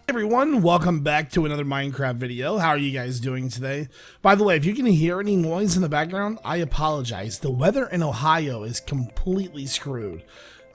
Everyone, welcome back to another Minecraft video. How are you guys doing today? By the way, if you can hear any noise in the background, I apologize. The weather in Ohio is completely screwed.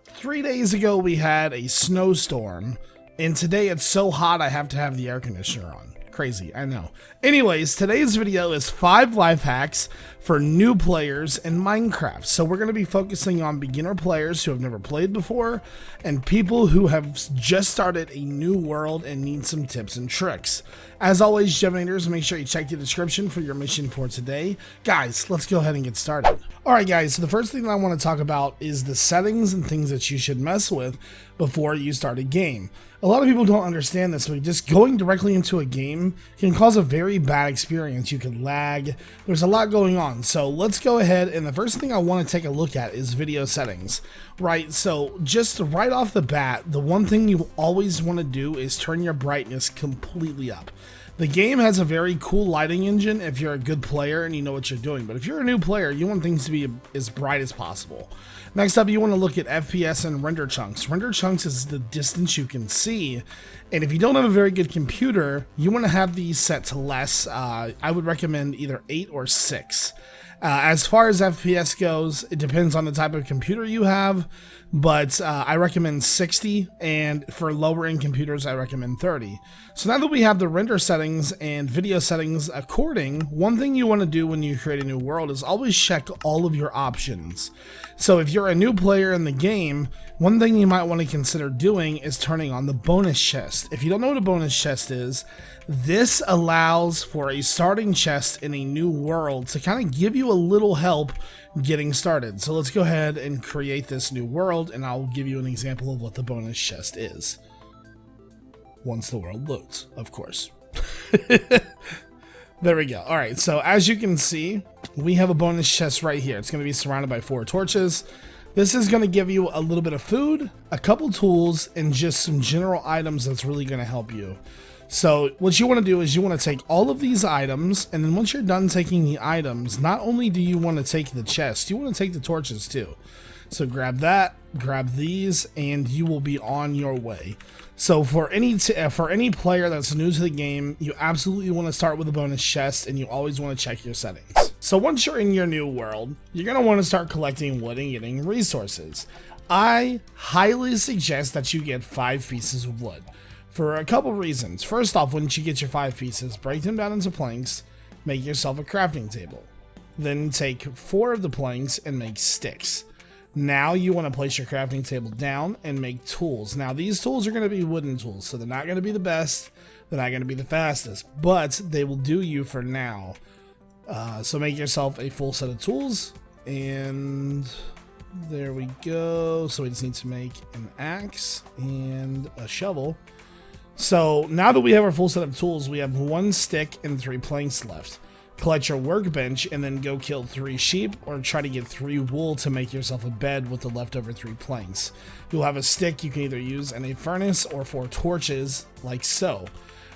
3 days ago we had a snowstorm, and today it's so hot I have to have the air conditioner on. Crazy, I know. Anyways, today's video is 5 life hacks for new players in Minecraft. So we're going to be focusing on beginner players who have never played before and people who have just started a new world and need some tips and tricks. As always, Jevinators, make sure you check the description for your mission for today. Guys, let's go ahead and get started. Alright guys, so the first thing that I want to talk about is the settings and things that you should mess with before you start a game. A lot of people don't understand this, but just going directly into a game can cause a very bad experience. You can lag. There's a lot going on. So let's go ahead, and the first thing I want to take a look at is video settings. Right, so just right off the bat, the one thing you always want to do is turn your brightness completely up. The game has a very cool lighting engine if you're a good player and you know what you're doing, but if you're a new player, you want things to be as bright as possible. Next up, you want to look at FPS and render chunks. Render chunks is the distance you can see, and if you don't have a very good computer, you want to have these set to less. I would recommend either 8 or 6. As far as FPS goes, it depends on the type of computer you have, but I recommend 60, and for lower end computers, I recommend 30. So now that we have the render settings and video settings according, one thing you want to do when you create a new world is always check all of your options. So if you're a new player in the game, one thing you might want to consider doing is turning on the bonus chest. If you don't know what a bonus chest is, this allows for a starting chest in a new world to kind of give you a little help getting started. So let's go ahead and create this new world, and I'll give you an example of what the bonus chest is. Once the world loads, of course. There we go. Alright, so as you can see, we have a bonus chest right here. It's going to be surrounded by 4 torches. This is going to give you a little bit of food, a couple tools, and just some general items that's really going to help you. So what you want to do is you want to take all of these items, and then once you're done taking the items, not only do you want to take the chest, you want to take the torches too. So grab that, grab these, and you will be on your way. So for any player that's new to the game, you absolutely want to start with a bonus chest, and you always want to check your settings. So once you're in your new world, you're going to want to start collecting wood and getting resources. I highly suggest that you get 5 pieces of wood for a couple reasons. First off, once you get your 5 pieces, break them down into planks, make yourself a crafting table. Then take 4 of the planks and make sticks. Now you want to place your crafting table down and make tools. Now these tools are going to be wooden tools, so they're not going to be the best, they're not going to be the fastest, but they will do you for now. So make yourself a full set of tools, and there we go. So we just need to make an axe and a shovel. So now that we have our full set of tools, we have 1 stick and 3 planks left. Collect your workbench and then go kill 3 sheep or try to get 3 wool to make yourself a bed with the leftover 3 planks. You'll have a stick you can either use in a furnace or 4 torches, like so.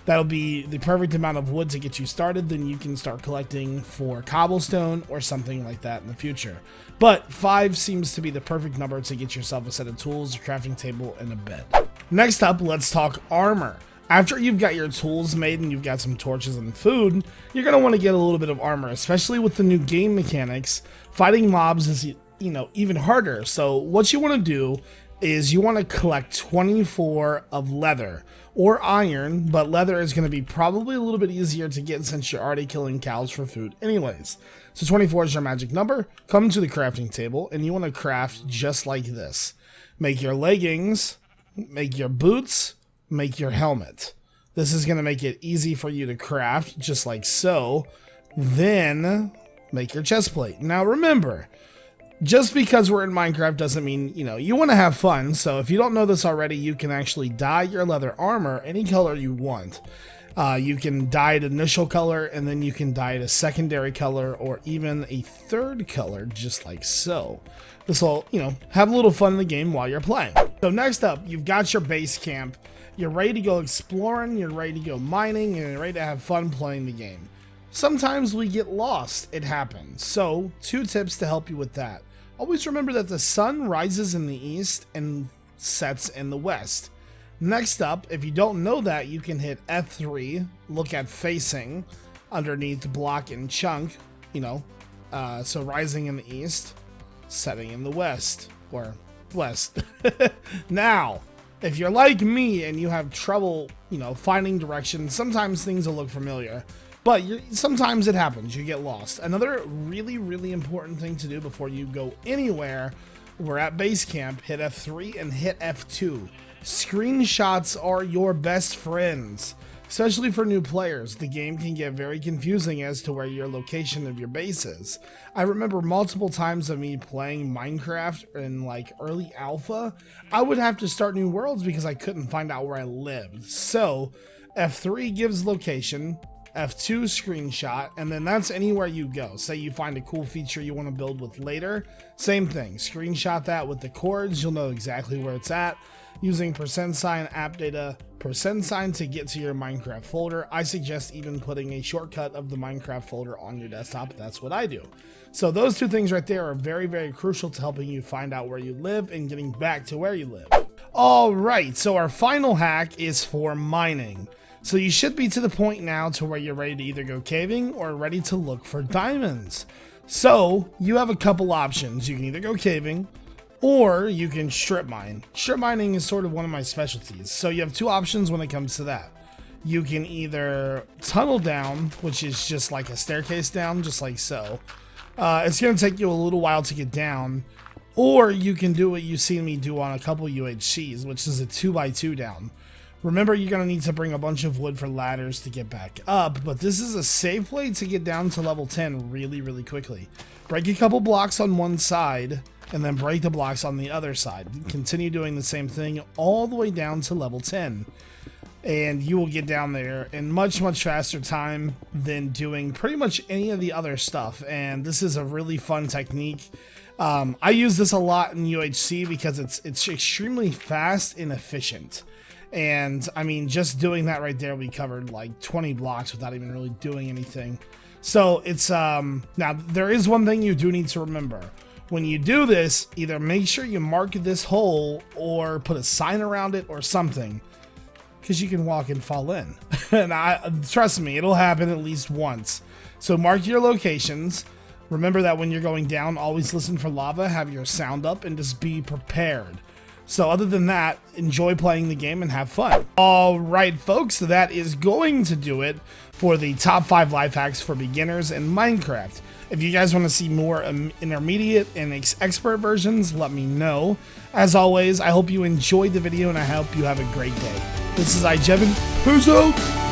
That'll be the perfect amount of wood to get you started. Then you can start collecting for cobblestone or something like that in the future. But 5 seems to be the perfect number to get yourself a set of tools, a crafting table, and a bed. Next up, let's talk armor. After you've got your tools made and you've got some torches and food, you're going to want to get a little bit of armor, especially with the new game mechanics. Fighting mobs is, even harder. So what you want to do is you want to collect 24 of leather or iron, but leather is going to be probably a little bit easier to get since you're already killing cows for food anyways. So 24 is your magic number. Come to the crafting table and you want to craft just like this. Make your leggings, make your boots, make your helmet. This is going to make it easy for you to craft just like so. Then make your chest plate. Now remember, just because we're in Minecraft doesn't mean, you want to have fun. So if you don't know this already, you can actually dye your leather armor any color you want. You can dye it initial color, and then you can dye it a secondary color or even a third color, just like so. This will, have a little fun in the game while you're playing. So next up, you've got your base camp. You're ready to go exploring, you're ready to go mining, and you're ready to have fun playing the game. Sometimes we get lost, it happens. So 2 tips to help you with that. Always remember that the sun rises in the east and sets in the west. Next up, if you don't know that, you can hit F3, look at facing underneath block and chunk, you know, so rising in the east, setting in the west, or west. Now, if you're like me and you have trouble, you know, finding directions, sometimes things will look familiar, but sometimes it happens, you get lost. Another really, really important thing to do before you go anywhere, we're at base camp, hit F3 and hit F2. Screenshots are your best friends, especially for new players. The game can get very confusing as to where your location of your base is. I remember multiple times of me playing Minecraft in like early alpha, I would have to start new worlds because I couldn't find out where I lived. So F3 gives location, F2 screenshot, and then that's anywhere you go. Say you find a cool feature you want to build with later, same thing, screenshot that with the chords, you'll know exactly where it's at. Using %, app data, %, to get to your Minecraft folder. I suggest even putting a shortcut of the Minecraft folder on your desktop. That's what I do. So those two things right there are very, very crucial to helping you find out where you live and getting back to where you live. All right, so our final hack is for mining. So you should be to the point now to where you're ready to either go caving or ready to look for diamonds. So you have a couple options. You can either go caving, or you can strip mine. Strip mining is sort of one of my specialties. So you have two options when it comes to that. You can either tunnel down, which is just like a staircase down, just like so. It's going to take you a little while to get down. Or you can do what you've seen me do on a couple UHCs, which is a 2x2 down. Remember, you're going to need to bring a bunch of wood for ladders to get back up, but this is a safe way to get down to level 10 really, really quickly. Break a couple blocks on one side, and then break the blocks on the other side. Continue doing the same thing all the way down to level 10. And you will get down there in much, much faster time than doing pretty much any of the other stuff. And this is a really fun technique. I use this a lot in UHC because it's extremely fast and efficient. And I mean, just doing that right there, we covered like 20 blocks without even really doing anything. So it's, now there is one thing you do need to remember. When you do this, either make sure you mark this hole or put a sign around it or something, because you can walk and fall in. And trust me, it'll happen at least once. So mark your locations. Remember that when you're going down, always listen for lava, have your sound up, and just be prepared. So other than that, enjoy playing the game and have fun. All right, folks, that is going to do it for the top 5 life hacks for beginners in Minecraft. If you guys want to see more intermediate and expert versions, let me know. As always, I hope you enjoyed the video and I hope you have a great day. This is iJevin. Peace out!